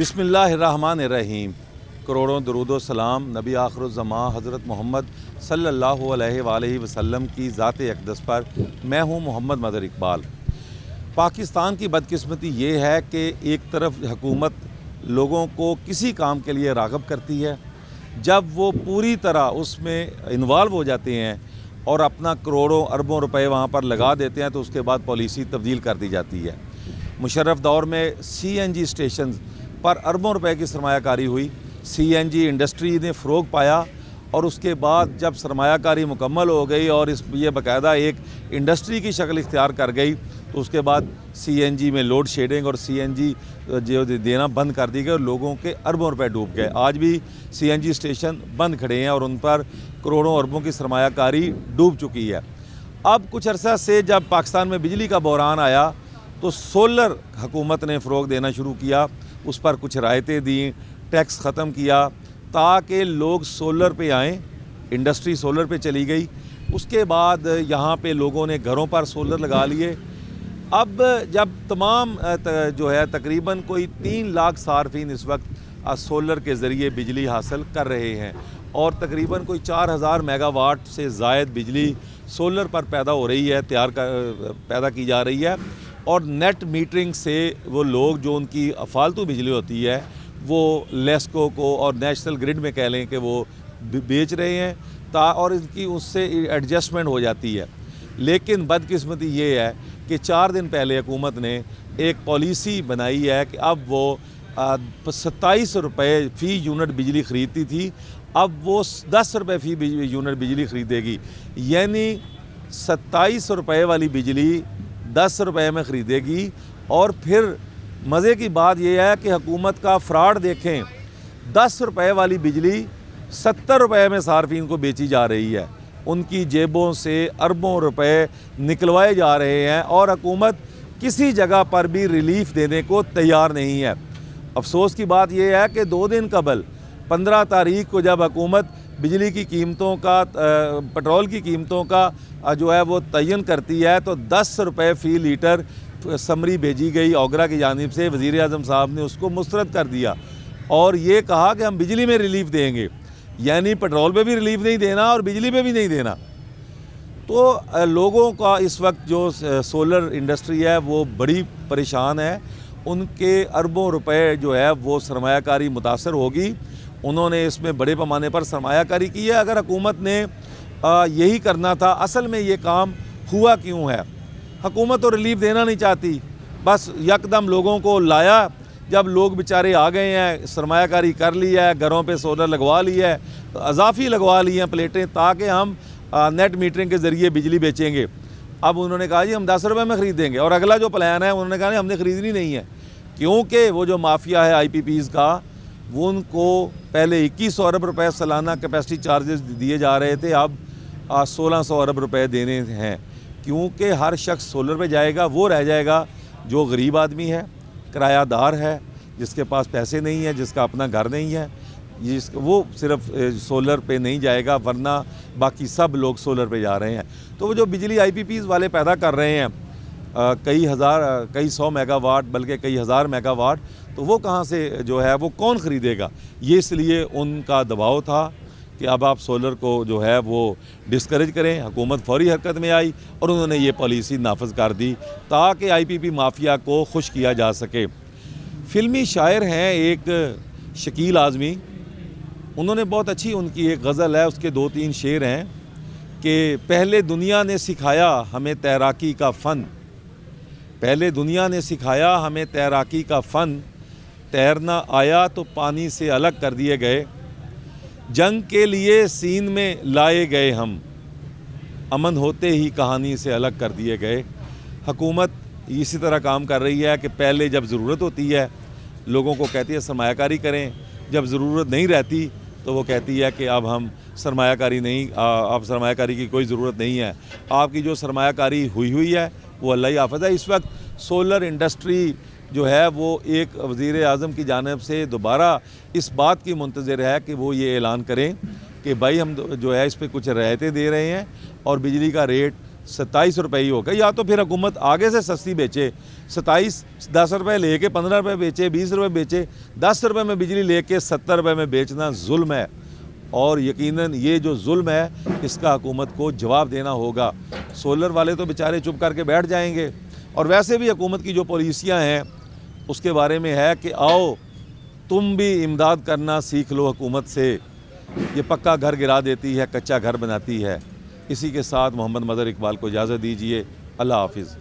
बिस्मिल्लाहिर्रहमानिर्रहीम। करोड़ों दरूद व सलाम नबी आखिरुज़्ज़मां हज़रत मोहम्मद सल्लल्लाहु अलैहि वसल्लम की ज़ात अक़दस पर। मैं हूँ मोहम्मद मदर इकबाल। पाकिस्तान की बदकिस्मती ये है कि एक तरफ हुकूमत लोगों को किसी काम के लिए राग़ब करती है, जब वो पूरी तरह उसमें इन्वॉल्व हो जाते हैं और अपना करोड़ों अरबों रुपए वहाँ पर लगा देते हैं, तो उसके बाद पॉलिसी तब्दील कर दी जाती है। मुशर्रफ दौर में CNG स्टेशन पर अरबों रुपए की सरमायाकारी हुई। CNG इंडस्ट्री ने फ़रोग़ पाया और उसके बाद जब सरमायाकारी मुकम्मल हो गई और ये बाकायदा एक इंडस्ट्री की शक्ल इख्तियार कर गई, तो उसके बाद CNG में लोड शेडिंग और CNG जो देना बंद कर दी गई और लोगों के अरबों रुपए डूब गए। आज भी CNG स्टेशन बंद खड़े हैं और उन पर करोड़ों अरबों की सरमायाकारी डूब चुकी है। अब कुछ अरसा से जब पाकिस्तान में बिजली का बहरान आया, तो सोलर हुकूमत ने फ़रोग़ देना शुरू किया, उस पर कुछ रायतें दी, टैक्स ख़त्म किया ताकि लोग सोलर पे आएँ। इंडस्ट्री सोलर पे चली गई। उसके बाद यहाँ पे लोगों ने घरों पर सोलर लगा लिए। अब जब तमाम जो है तकरीबन कोई 3 लाख सार्फिन इस वक्त सोलर के ज़रिए बिजली हासिल कर रहे हैं और तकरीबन कोई 4000 मेगावाट से ज़ायद बिजली सोलर पर पैदा हो रही है, पैदा की जा रही है। और नेट मीटरिंग से वो लोग जो उनकी फालतू बिजली होती है वो लेस्को को और नेशनल ग्रिड में कह लें कि वो बेच रहे हैं और इनकी उससे एडजस्टमेंट हो जाती है। लेकिन बदकिस्मती ये है कि 4 दिन पहले हुकूमत ने एक पॉलिसी बनाई है कि अब वो 27 रुपये फ़ी यूनिट बिजली ख़रीदती थी, अब वो 10 रुपये फ़ी यूनिट बिजली ख़रीदेगी। यानी 27 रुपये वाली बिजली 10 रुपये में ख़रीदेगी। और फिर मज़े की बात यह है कि हुकूमत का फ़्रॉड देखें, 10 रुपये वाली बिजली 70 रुपये में सार्फिन को बेची जा रही है। उनकी जेबों से अरबों रुपए निकलवाए जा रहे हैं और हुकूमत किसी जगह पर भी रिलीफ़ देने को तैयार नहीं है। अफसोस की बात यह है कि 2 दिन कबल 15 तारीख को जब हुकूमत बिजली की कीमतों का पेट्रोल की कीमतों का जो है वो तयन करती है, तो 10 रुपये फ़ी लीटर समरी भेजी गई ओगरा की जानिब से। वज़ीर आज़म साहब ने उसको मुस्तरद कर दिया और ये कहा कि हम बिजली में रिलीफ़ देंगे, यानी पेट्रोल पे भी रिलीफ़ नहीं देना और बिजली पे भी नहीं देना। तो लोगों का इस वक्त जो सोलर इंडस्ट्री है वो बड़ी परेशान है। उनके अरबों रुपए जो है वो सरमायाकारी मुतासर होगी। उन्होंने इसमें बड़े पैमाने पर सरमायाकारी की है। अगर हुकूमत ने यही करना था, असल में ये काम हुआ क्यों है? हुकूमत तो रिलीफ़ देना नहीं चाहती, बस यकदम लोगों को लाया। जब लोग बेचारे आ गए हैं, सरमायाकारी कर लिया है, घरों पे सोलर लगवा लिया है, तो अजाफ़ी लगवा ली हैं प्लेटें ताकि हम नेट मीटरिंग के ज़रिए बिजली बेचेंगे। अब उन्होंने कहा जी हम 10 रुपये में ख़रीदेंगे और अगला जो प्लान है उन्होंने कहा हमने ख़रीदनी नहीं है, क्योंकि वो जो माफिया है IPPs का, वो उनको पहले 2100 अरब रुपये सालाना कैपेसिटी चार्जेस दिए जा रहे थे, अब 1600 अरब रुपये देने हैं। क्योंकि हर शख्स सोलर पे जाएगा, वो रह जाएगा जो गरीब आदमी है, किरायादार है, जिसके पास पैसे नहीं है, जिसका अपना घर नहीं है, वो सिर्फ सोलर पे नहीं जाएगा, वरना बाकी सब लोग सोलर पे जा रहे हैं। तो वो जो बिजली IPPs वाले पैदा कर रहे हैं कई सौ मेगावाट, बल्कि कई हज़ार मेगावाट, तो वो कहाँ से जो है वो कौन ख़रीदेगा? ये इसलिए उनका दबाव था कि अब आप सोलर को जो है वो डिस्करेज करें। हुकूमत फौरी हरकत में आई और उन्होंने ये पॉलिसी नाफज कर दी ताकि IPP माफिया को खुश किया जा सके। फ़िल्मी शायर हैं एक शकील आज़मी, उन्होंने बहुत अच्छी उनकी एक गज़ल है, उसके 2-3 शेर हैं कि पहले दुनिया ने सिखाया हमें तैराकी का फ़न, पहले दुनिया ने सिखाया हमें तैराकी का फ़न, तैरना आया तो पानी से अलग कर दिए गए, जंग के लिए सीन में लाए गए हम, अमन होते ही कहानी से अलग कर दिए गए। हुकूमत इसी तरह काम कर रही है कि पहले जब ज़रूरत होती है लोगों को कहती है सरमायाकारी करें, जब ज़रूरत नहीं रहती तो वो कहती है कि अब हम सरमायाकारी नहीं, अब सरमायाकारी की कोई ज़रूरत नहीं है। आपकी जो सरमायाकारी हुई है वो अल्लाह ही हाफ़िज़ है। इस वक्त सोलर इंडस्ट्री जो है वो एक वज़ीर आज़म की जानिब से दोबारा इस बात की मुंतज़िर है कि वो ये ऐलान करें कि भाई हम जो है इस पर कुछ रियायतें दे रहे हैं और बिजली का रेट 27 روپے ہی ہوگا، یا تو پھر حکومت آگے سے سستی بیچے، 27 10 روپے لے کے 15 روپے بیچے، 20 روپے بیچے، 10 روپے میں بجلی لے کے 70 روپے میں بیچنا ظلم ہے، اور یقیناً یہ جو ظلم ہے اس کا حکومت کو جواب دینا ہوگا۔ سولر والے تو بیچارے چپ کر کے بیٹھ جائیں گے، اور ویسے بھی حکومت کی جو پالیسیاں ہیں اس کے بارے میں ہے کہ آؤ تم بھی امداد کرنا سیکھ لو حکومت سے، یہ پکا گھر گرا دیتی ہے، کچا گھر بناتی ہے۔ اسی کے ساتھ محمد مظہر اقبال کو اجازت دیجیے، اللہ حافظ۔